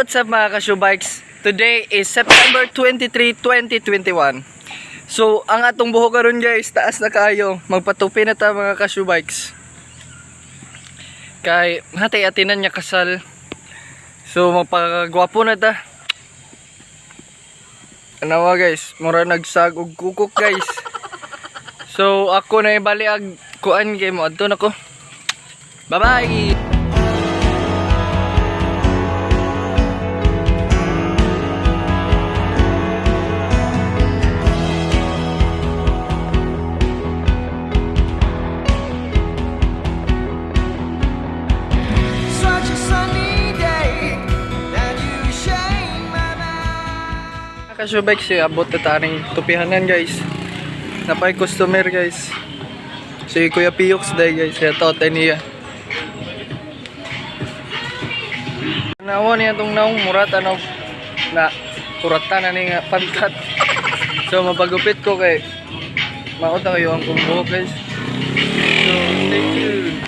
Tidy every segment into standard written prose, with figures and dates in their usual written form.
What's up mga ka-shoe bikes? Today is September 23, 2021. So, ang atong buhok karon guys, taas na kayo. Magpatupi na ta mga ka-shoe bikes. Kay hati-atinan niya kasal. So, magpakagwapo na ta. Anawa guys, mura nagsag og kukuk guys. So, ako na ibaliag kuan kay mo adto nako. Bye-bye. Ka-shoe bikes abot na taning tupihanan guys. Napay customer guys. Si Kuya Piox day guys, kaya tote niya. Nawa niya itong naong murat ano na kuratan na nga pantat. So mapagupit ko kay maot na kayo ang kumbuhok guys. So thank you.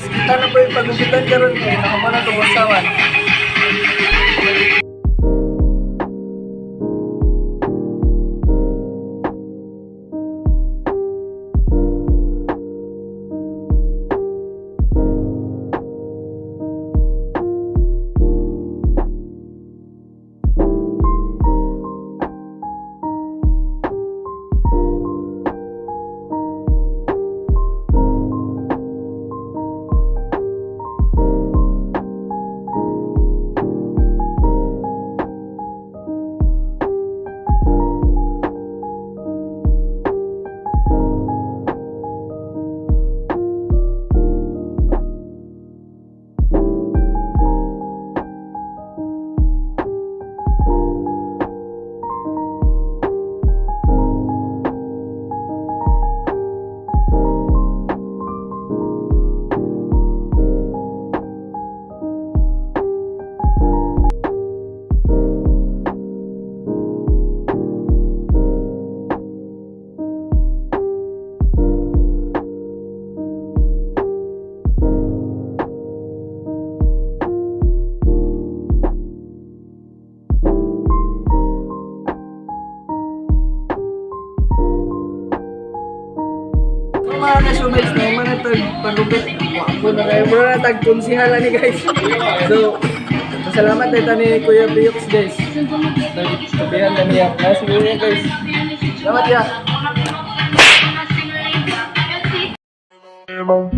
Kita na po yung pagupitan karon kay nakamana itong usawan. Mga ka-shoe bikes na yung manatag pagupit. Ako na kayo muna natag konsihala ni guys. So, masalamat na ito ni Kuya Piox guys. Sabihan na niya. Siguro niya guys. Salamat ya. No.